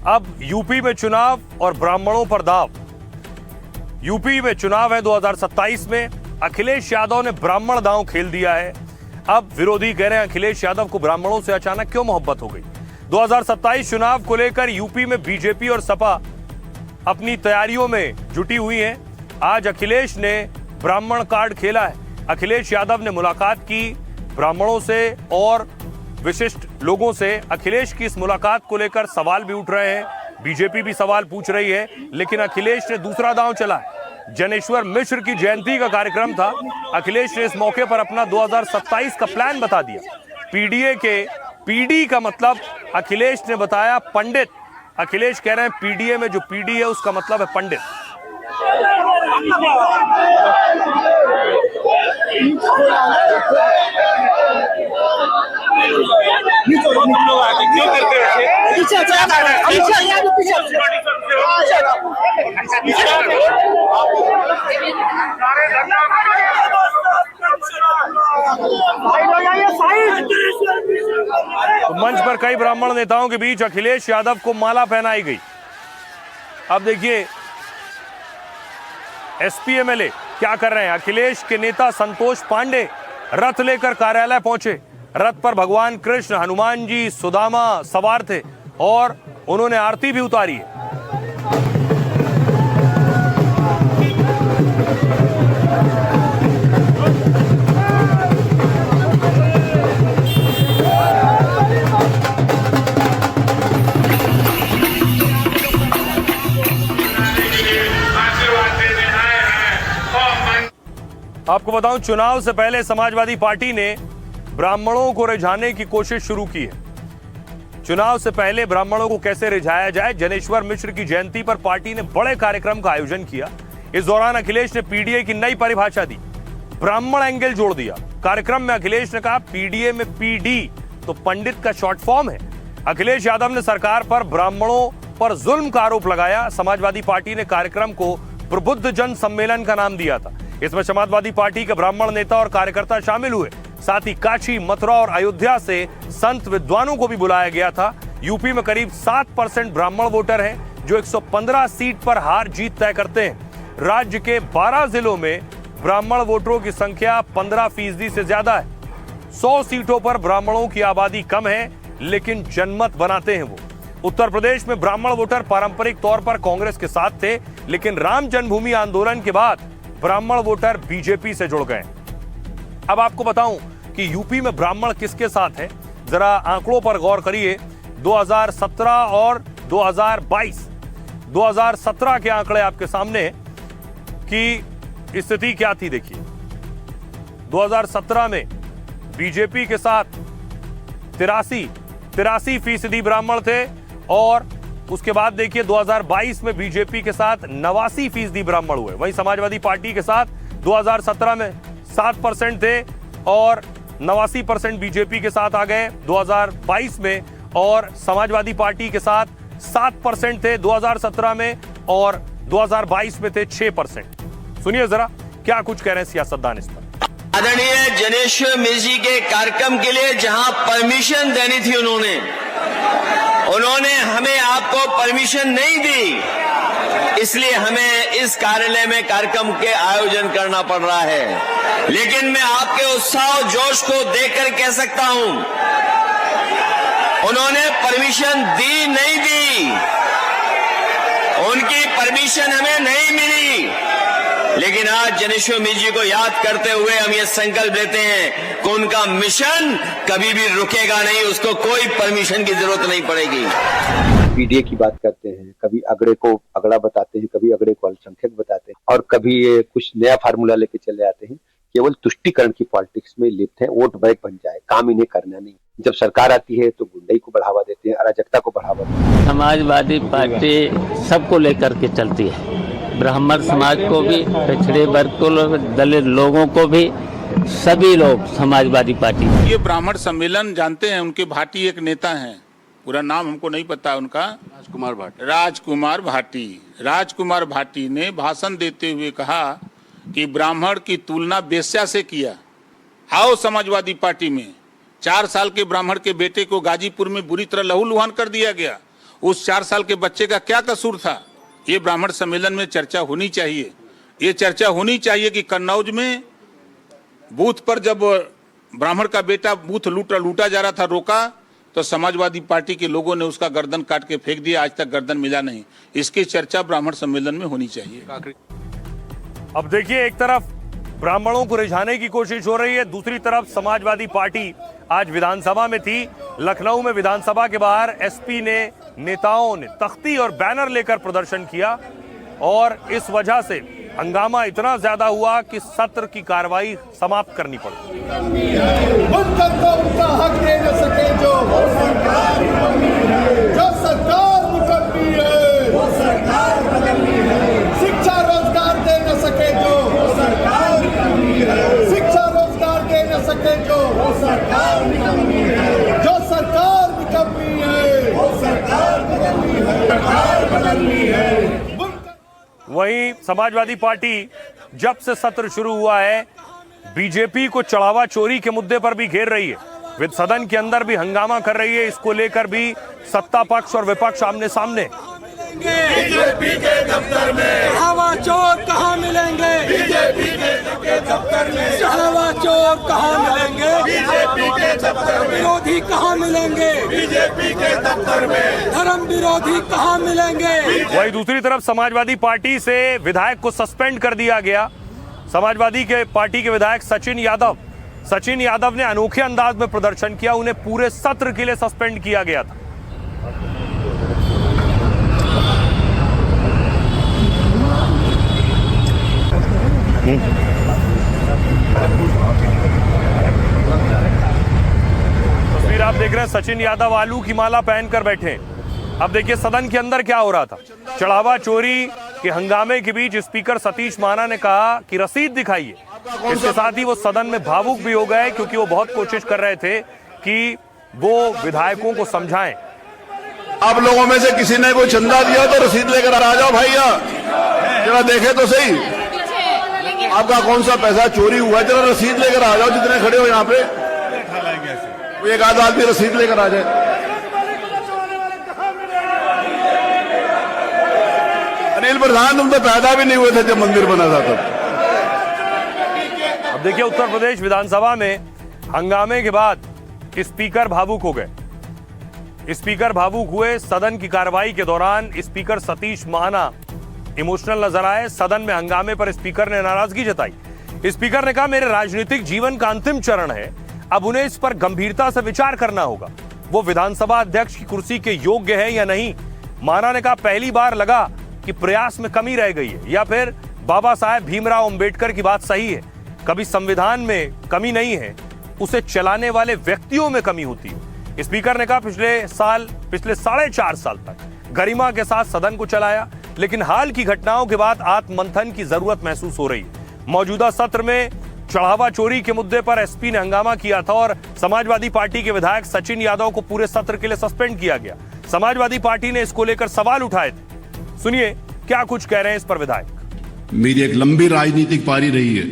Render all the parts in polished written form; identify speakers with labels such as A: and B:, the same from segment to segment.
A: अब यूपी में चुनाव और ब्राह्मणों पर दाव। यूपी में चुनाव है 2027 में। अखिलेश यादव ने ब्राह्मण दांव खेल दिया है। अब विरोधी कह रहे हैं अखिलेश यादव को ब्राह्मणों से अचानक क्यों मोहब्बत हो गई। 2027 चुनाव को लेकर यूपी में बीजेपी और सपा अपनी तैयारियों में जुटी हुई है। आज अखिलेश ने ब्राह्मण कार्ड खेला है। अखिलेश यादव ने मुलाकात की ब्राह्मणों से और विशिष्ट लोगों से। अखिलेश की इस मुलाकात को लेकर सवाल भी उठ रहे हैं, बीजेपी भी सवाल पूछ रही है, लेकिन अखिलेश ने दूसरा दांव चला है। जनेश्वर मिश्र की जयंती का कार्यक्रम था। अखिलेश ने इस मौके पर अपना 2027 का प्लान बता दिया। पीडीए के पीडी का मतलब अखिलेश ने बताया पंडित। अखिलेश कह रहे हैं पीडीए में जो पीडी है उसका मतलब है पंडित। तो मंच पर कई ब्राह्मण नेताओं के बीच अखिलेश यादव को माला पहनाई गई। अब देखिए एसपी एमएलए क्या कर रहे हैं। अखिलेश के नेता संतोष पांडे रथ लेकर कार्यालय पहुंचे। रथ पर भगवान कृष्ण, हनुमान जी, सुदामा सवार थे और उन्होंने आरती भी उतारी है। आपको बताऊं, चुनाव से पहले समाजवादी पार्टी ने ब्राह्मणों को रिझाने की कोशिश शुरू की है। चुनाव से पहले ब्राह्मणों को कैसे रिझाया जाए, जनेश्वर मिश्र की जयंती पर पार्टी ने बड़े कार्यक्रम का आयोजन किया। इस दौरान अखिलेश ने पीडीए की नई परिभाषा दी, ब्राह्मण एंगल जोड़ दिया। कार्यक्रम में अखिलेश ने कहा पीडीए में पीडी तो पंडित का शॉर्ट फॉर्म है। अखिलेश यादव ने सरकार पर ब्राह्मणों पर जुल्म का आरोप लगाया। समाजवादी पार्टी ने कार्यक्रम को प्रबुद्ध जन सम्मेलन का नाम दिया था। इसमें समाजवादी पार्टी के ब्राह्मण नेता और कार्यकर्ता शामिल हुए। साथ ही काशी, मथुरा और अयोध्या से संत विद्वानों को भी बुलाया गया था। यूपी में करीब 7% ब्राह्मण वोटर हैं जो 115 सीट पर हार जीत तय करते हैं। राज्य के 12 जिलों में ब्राह्मण वोटरों की संख्या 15% से ज्यादा है। 100 सीटों पर ब्राह्मणों की आबादी कम है, लेकिन जनमत बनाते हैं वो। उत्तर प्रदेश में ब्राह्मण वोटर पारंपरिक तौर पर कांग्रेस के साथ थे, लेकिन राम जन्मभूमि आंदोलन के बाद ब्राह्मण वोटर बीजेपी से जुड़ गए। अब आपको बताऊं कि यूपी में ब्राह्मण किसके साथ है, जरा आंकड़ों पर गौर करिए। 2017 और 2022, 2017 के आंकड़े आपके सामने की स्थिति क्या थी देखिए। 2017 में बीजेपी के साथ 83% ब्राह्मण थे और उसके बाद देखिए 2022 में बीजेपी के साथ 89% ब्राह्मण हुए। वहीं समाजवादी पार्टी के साथ 2017 में 7% थे और 89% बीजेपी के साथ आ गए 2022 में, और समाजवादी पार्टी के साथ 7% थे 2017 में और 2022 में थे 6%। सुनिए जरा क्या कुछ कह रहे हैं सियासतदान इस पर।
B: आदरणीय जनेश्वर मिश्र जी के कार्यक्रम के लिए जहां परमिशन देनी थी उन्होंने हमें आपको परमिशन नहीं दी, इसलिए हमें इस कार्यालय में कार्यक्रम के आयोजन करना पड़ रहा है। लेकिन मैं आपके उत्साह और जोश को देखकर कह सकता हूं, उन्होंने परमिशन दी नहीं दी, उनकी परमिशन हमें नहीं मिली। लेकिन आज जनेश्वर मिश्र जी को याद करते हुए हम ये संकल्प लेते हैं कि उनका मिशन कभी भी रुकेगा नहीं, उसको कोई परमिशन की जरूरत नहीं पड़ेगी।
C: पीडीए की बात करते हैं, कभी अगड़े को अगड़ा बताते हैं, कभी अगड़े को अल्पसंख्यक बताते हैं और कभी ये कुछ नया फार्मूला लेके चले आते हैं। केवल तुष्टिकरण की पॉलिटिक्स में लिप्त है, वोट बैंक बन जाए, काम इन्हें करना नहीं। जब सरकार आती है तो गुंडई को बढ़ावा देते हैं, अराजकता को बढ़ावा देते हैं।
D: समाजवादी पार्टी सबको लेकर के चलती है, ब्राह्मण समाज को भी, पिछड़े वर्ग को, दलित लोगों को भी, सभी लोग समाजवादी पार्टी।
E: ये ब्राह्मण सम्मेलन जानते हैं, उनके भाटी एक नेता हैं, पूरा नाम हमको नहीं पता उनका, राजकुमार भाटी ने भाषण देते हुए कहा कि ब्राह्मण की तुलना वेश्या से किया। आओ समाजवादी पार्टी में 4 साल के ब्राह्मण के बेटे को गाजीपुर में बुरी तरह लहूलुहान कर दिया गया। उस 4 साल के बच्चे का क्या कसूर था? ये ब्राह्मण सम्मेलन में चर्चा होनी चाहिए। ये चर्चा होनी चाहिए कि कन्नौज में बूथ पर जब ब्राह्मण का बेटा बूथ लूटा जा रहा था, रोका तो समाजवादी पार्टी के लोगों ने उसका गर्दन काट के फेंक दिया। आज तक गर्दन मिला नहीं। इसकी चर्चा ब्राह्मण सम्मेलन में होनी चाहिए।
A: अब देखिए, एक तरफ ब्राह्मणों को रिझाने की कोशिश हो रही है, दूसरी तरफ समाजवादी पार्टी आज विधानसभा में थी। लखनऊ में विधानसभा के बाहर एसपी ने, नेताओं ने तख्ती और बैनर लेकर प्रदर्शन किया और इस वजह से हंगामा इतना ज्यादा हुआ कि सत्र की कार्रवाई समाप्त करनी पड़ी।
F: बुनकर को उनका हक दे न सके जो सरकार निकम्मी है, वो सरकार निकम्मी है। शिक्षा रोजगार दे न सके जो सरकार निकम्मी है, शिक्षा रोजगार दे न सके जो सरकार निकम्मी है, जो सरकार निकम्मी है, वो सरकार निकम्मी है, सरकार बदलनी है।
A: वहीं समाजवादी पार्टी जब से सत्र शुरू हुआ है बीजेपी को चढ़ावा चोरी के मुद्दे पर भी घेर रही है। सदन के अंदर भी हंगामा कर रही है। इसको लेकर भी सत्ता पक्ष और विपक्ष आमने सामने।
F: बीजेपी के दफ्तर में चढ़ावा चोर कहाँ मिलेंगे? बीजेपी के दफ्तर में चढ़ावा चोर कहाँ मिलेंगे? बीजेपी के दफ्तर में विरोधी कहाँ मिलेंगे? बीजेपी के दफ्तर में धर्म विरोधी कहाँ मिलेंगे?
A: वही दूसरी तरफ समाजवादी पार्टी से विधायक को सस्पेंड कर दिया गया। समाजवादी के पार्टी के विधायक सचिन यादव ने अनोखे अंदाज में प्रदर्शन किया। उन्हें पूरे सत्र के लिए सस्पेंड किया गया था। तस्वीर आप देख रहे हैं, सचिन यादव आलू की माला पहनकर बैठे। अब देखिए सदन के अंदर क्या हो रहा था। चढ़ावा चोरी के हंगामे के बीच स्पीकर सतीश महाना ने कहा कि रसीद दिखाइए। इसके साथ ही वो सदन में भावुक भी हो गए क्योंकि वो बहुत कोशिश कर रहे थे कि वो विधायकों को समझाएं।
G: आप लोगों में से किसी ने कोई चंदा दिया तो रसीद लेकर आ जाओ भैया, जरा देखे तो सही आपका कौन सा पैसा चोरी हुआ है। जरा रसीद लेकर आ जाओ, जितने खड़े हो यहाँ पे एक आधा आदमी रसीद लेकर आ जाए। अनिल प्रधान, तुम तो पैदा भी नहीं हुए थे जब मंदिर बना था तब।
A: अब देखिए उत्तर प्रदेश विधानसभा में हंगामे के बाद स्पीकर भावुक हो गए। स्पीकर भावुक हुए। सदन की कार्रवाई के दौरान स्पीकर सतीश महाना इमोशनल नजर आए। सदन में हंगामे पर स्पीकर ने नाराजगी जताई। स्पीकर ने कहा, मेरे राजनीतिक जीवन का अंतिम चरण है, अब उन्हें इस पर गंभीरता से विचार करना होगा। वो विधानसभा अध्यक्ष की कुर्सी के योग्य है या नहीं। महाना ने कहा, पहली बार लगा कि प्रयास में कमी रह गई है, या फिर बाबा साहेब भीमराव अंबेडकर की बात सही है, कभी संविधान में कमी नहीं है, उसे चलाने वाले व्यक्तियों में कमी होती है। स्पीकर ने कहा, पिछले 4.5 साल तक गरिमा के साथ सदन को चलाया, लेकिन हाल की घटनाओं के बाद आत्ममंथन की जरूरत महसूस हो रही है। मौजूदा सत्र में चढ़ावा चोरी के मुद्दे पर एसपी ने हंगामा किया था और समाजवादी पार्टी के विधायक सचिन यादव को पूरे सत्र के लिए सस्पेंड किया गया। समाजवादी पार्टी ने इसको लेकर सवाल उठाए थे। सुनिए क्या कुछ कह रहे हैं इस पर विधायक।
G: मेरी एक लंबी राजनीतिक पारी रही है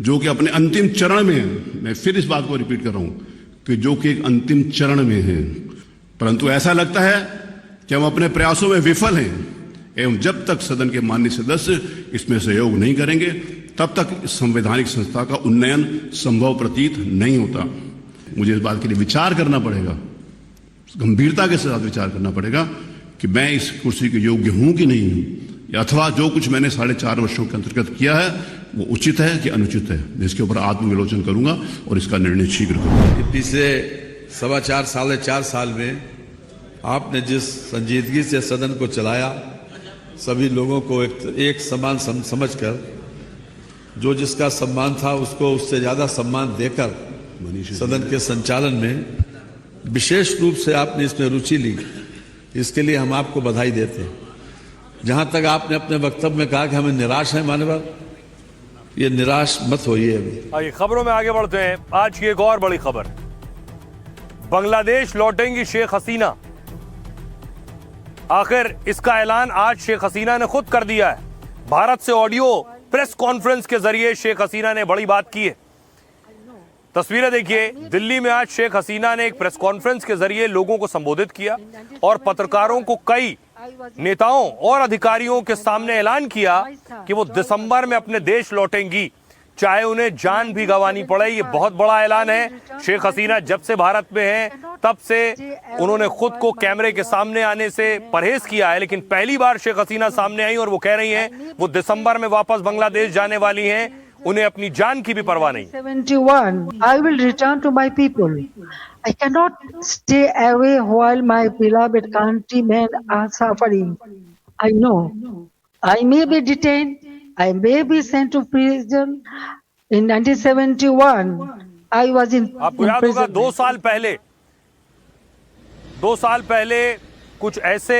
G: जो कि अपने अंतिम चरण में है। मैं फिर इस बात को रिपीट कर रहा हूं कि जो कि एक अंतिम चरण में है, परंतु ऐसा लगता है कि हम अपने प्रयासों में विफल हैं एवं जब तक सदन के माननीय सदस्य इसमें सहयोग नहीं करेंगे तब तक इस संवैधानिक संस्था का उन्नयन संभव प्रतीत नहीं होता। मुझे इस बात के लिए विचार करना पड़ेगा, गंभीरता के साथ विचार करना पड़ेगा कि मैं इस कुर्सी के योग्य हूं कि नहीं हूं, अथवा जो कुछ मैंने 4.5 वर्षों के अंतर्गत किया है वो उचित है कि अनुचित है। जिसके ऊपर आत्मविलोचन करूंगा और इसका निर्णय शीघ्र करूंगा।
H: पिछले 4.5 साल में आपने जिस संजीदगी से सदन को चलाया, सभी लोगों को एक समान समझकर जो जिसका सम्मान था उसको उससे ज्यादा सम्मान देकर सदन के संचालन में विशेष रूप से आपने इसमें रुचि ली, इसके लिए हम आपको बधाई देते हैं। जहां तक आपने अपने वक्तव्य में कहा कि हमें निराश है, मानव ये निराश मत होइए। अभी
A: आइए खबरों में आगे बढ़ते हैं। आज की एक और बड़ी खबर, बांग्लादेश लौटेंगी शेख हसीना। आखिर इसका ऐलान आज शेख हसीना ने खुद कर दिया है। भारत से ऑडियो प्रेस कॉन्फ्रेंस के जरिए शेख हसीना ने बड़ी बात की है। तस्वीरें देखिए, दिल्ली में आज शेख हसीना ने एक प्रेस कॉन्फ्रेंस के जरिए लोगों को संबोधित किया और पत्रकारों को कई नेताओं और अधिकारियों के सामने ऐलान किया कि वो दिसंबर में अपने देश लौटेंगी, चाहे उन्हें जान भी गंवानी पड़े। ये बहुत बड़ा ऐलान है। शेख हसीना जब से भारत में हैं तब से उन्होंने खुद को कैमरे के सामने आने से परहेज किया है, लेकिन पहली बार शेख हसीना सामने आई और वो कह रही हैं वो दिसंबर में वापस बांग्लादेश जाने वाली हैं, उन्हें अपनी जान की भी परवाह नहीं।
I: 71, I will return to my people. I cannot stay away while my beloved countrymen are suffering. I know I may be detained, I may be sent to prison. In 1971, I was in
A: आपको याद होगा 2 साल पहले कुछ ऐसे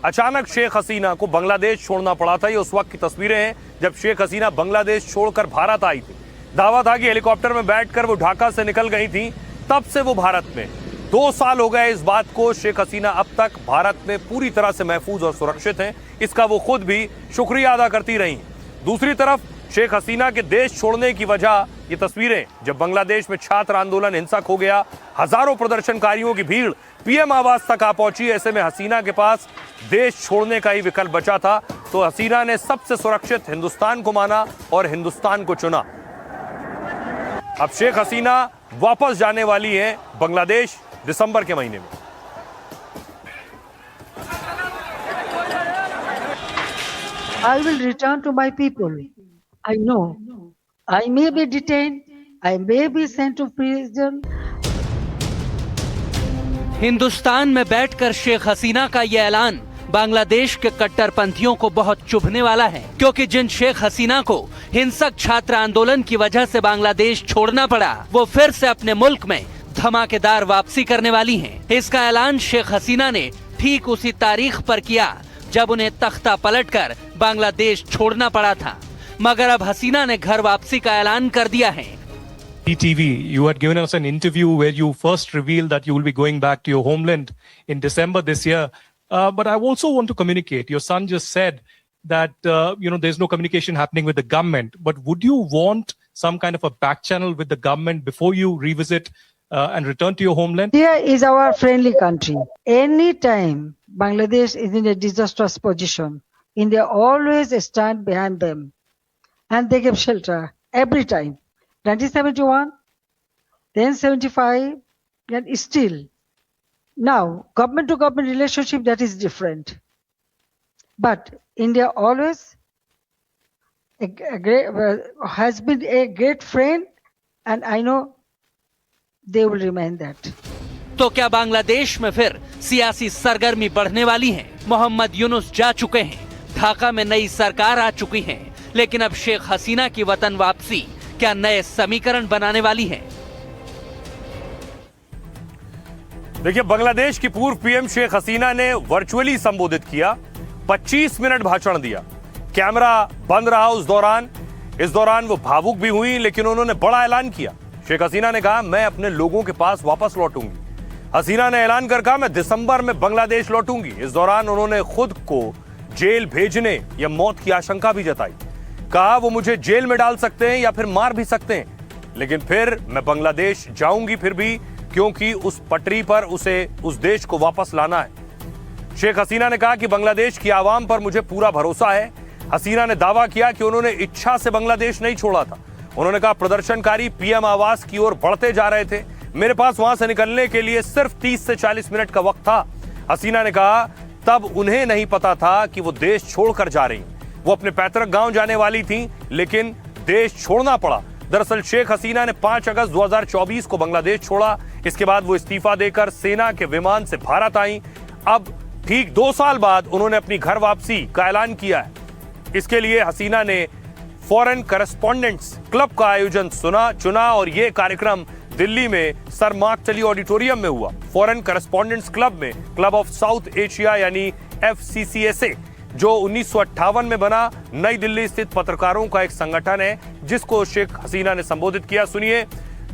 A: अचानक शेख हसीना को बांग्लादेश छोड़ना पड़ा था। ये उस वक्त की तस्वीरें हैं जब शेख हसीना बांग्लादेश छोड़कर भारत आई थी। दावा था कि हेलीकॉप्टर में बैठकर वो ढाका से निकल गई थी, तब से वो भारत में। 2 साल हो गए इस बात को। शेख हसीना अब तक भारत में पूरी तरह से महफूज और सुरक्षित हैं, इसका वो खुद भी शुक्रिया अदा करती रही। दूसरी तरफ शेख हसीना के देश छोड़ने की वजह ये तस्वीरें, जब बांग्लादेश में छात्र आंदोलन हिंसक हो गया, हजारों प्रदर्शनकारियों की भीड़ पीएम आवास तक आ पहुंची। ऐसे में हसीना के पास देश छोड़ने का ही विकल्प बचा था, तो हसीना ने सबसे सुरक्षित हिंदुस्तान को माना और हिंदुस्तान को चुना। अब शेख हसीना वापस जाने वाली हैं बांग्लादेश दिसंबर के महीने में।
I: I will return to my people. I know I may be detained, I may be sent to prison.
J: Hindustan में बैठकर शेख हसीना का यह ऐलान बांग्लादेश के कट्टरपंथियों को बहुत चुभने वाला है, क्योंकि जिन शेख हसीना को हिंसक छात्र आंदोलन की वजह से बांग्लादेश छोड़ना पड़ा, वो फिर से अपने मुल्क में धमाकेदार वापसी करने वाली हैं। इसका ऐलान शेख हसीना ने ठीक उसी तारीख पर किया जब उन्हें तख्ता पलटकर बांग्लादेश छोड़ना पड़ा था, मगर अब हसीना ने घर वापसी का ऐलान कर दिया है।
K: TV, you had given us an interview where you first revealed that you will be going back to your homeland in December this year. But I also want to communicate. Your son just said that there's no communication happening with the government. But would you want some kind of a back channel with the government before you revisit and return to your homeland?
I: India is our friendly country. Anytime Bangladesh is in a disastrous position, India always stand behind them, and they give shelter every time. 1971, then 75, and still. Now, government to government relationship, that is different. But India always has been a great friend, and I know they will remain that.
J: तो क्या बांग्लादेश में फिर सियासी सरगर्मी बढ़ने वाली है? मोहम्मद यूनुस जा चुके हैं, ढाका में नई सरकार आ चुकी है, लेकिन अब शेख हसीना की वतन वापसी क्या नए समीकरण बनाने वाली है?
A: देखिए, बांग्लादेश की पूर्व पीएम शेख हसीना ने वर्चुअली संबोधित किया, 25 मिनट भाषण दिया, कैमरा बंद रहा इस दौरान वो भावुक भी हुई, लेकिन उन्होंने बड़ा ऐलान किया। शेख हसीना ने कहा, मैं अपने लोगों के पास वापस लौटूंगी। हसीना ने ऐलान कर कहा, मैं दिसंबर में बांग्लादेश लौटूंगी। इस दौरान उन्होंने खुद को जेल भेजने या मौत की आशंका भी जताई। कहा वो मुझे जेल में डाल सकते हैं या फिर मार भी सकते हैं, लेकिन फिर मैं बांग्लादेश जाऊंगी फिर भी, क्योंकि उस पटरी पर उसे उस देश को वापस लाना है। शेख हसीना ने कहा कि बांग्लादेश की आवाम पर मुझे पूरा भरोसा है। हसीना ने दावा किया कि उन्होंने इच्छा से बांग्लादेश नहीं छोड़ा था। उन्होंने कहा, प्रदर्शनकारी पीएम आवास की ओर बढ़ते जा रहे थे, मेरे पास वहां से निकलने के लिए सिर्फ 30 से 40 मिनट का वक्त था। हसीना ने कहा, तब उन्हें नहीं पता था कि वो देश छोड़कर जा रही। वो अपने पैतृक गांव जाने वाली थी, लेकिन देश छोड़ना पड़ा। दरअसल शेख हसीना ने 5 अगस्त 2024 को बांग्लादेश छोड़ा। इसके बाद वो इस्तीफा देकर सेना के विमान से भारत आई। अब ठीक 2 साल बाद उन्होंने अपनी घर वापसी का ऐलान किया है। इसके लिए हसीना ने फॉरेन करेस्पॉन्डेंट्स क्लब का आयोजन चुना और ये कार्यक्रम दिल्ली में सर मार्कटली ऑडिटोरियम में हुआ। फॉरेन करेस्पॉन्डेंट्स क्लब में क्लब ऑफ साउथ एशिया यानी FCCSA, जो 1958 में बना, नई दिल्ली स्थित पत्रकारों का एक संगठन है, जिसको शेख हसीना ने संबोधित किया। सुनिए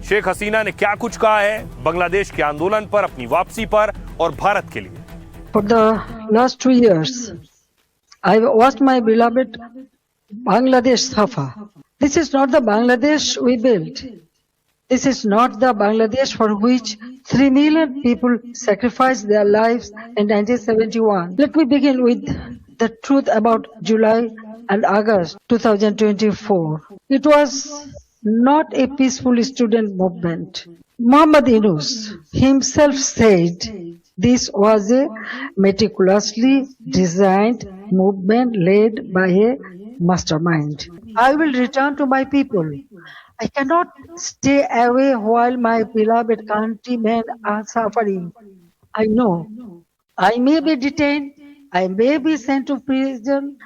A: शेख हसीना ने क्या कुछ कहा है बांग्लादेश के आंदोलन पर, अपनी वापसी पर और भारत के लिए।
I: For the last 2 years, I watched my beloved Bangladesh suffer. This is not the Bangladesh we built. This is not the Bangladesh for which 3 million people sacrificed their lives in 1971. Let me begin with the truth about July and August 2024. It was not a peaceful student movement. Muhammad Yunus himself said this was a meticulously designed movement led by a mastermind. I will return to my people. I cannot stay away while my beloved countrymen are suffering. I know I may be detained, I may be sent to prison.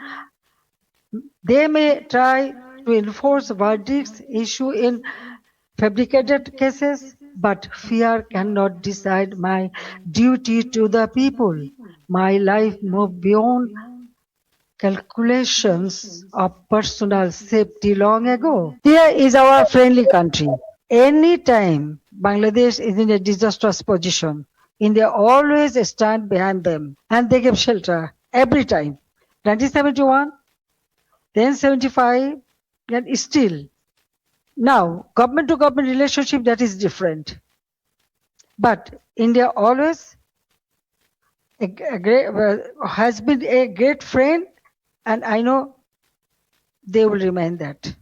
I: They may try to enforce verdicts issued in fabricated cases, but fear cannot decide my duty to the people. My life moved beyond calculations of personal safety long ago. Here is our friendly country. Anytime Bangladesh is in a disastrous position, India always stand behind them and they give shelter every time. 1971, then 75, and still. Now, government to government relationship, that is different. But India always has been a great friend, and I know they will remain that.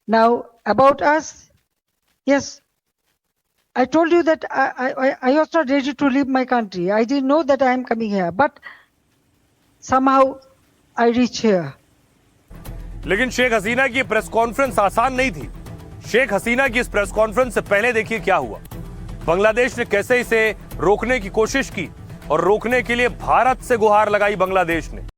I: Now, about us, yes, I told you that I was not ready to leave my country. I didn't know that I am coming here, but somehow I reach here.
A: लेकिन शेख हसीना की press conference आसान नहीं थी। शेख हसीना की इस press conference से पहले देखिए क्या हुआ। बांग्लादेश ने कैसे इसे रोकने की कोशिश की और रोकने के लिए भारत से गुहार लगाई बांग्लादेश ने।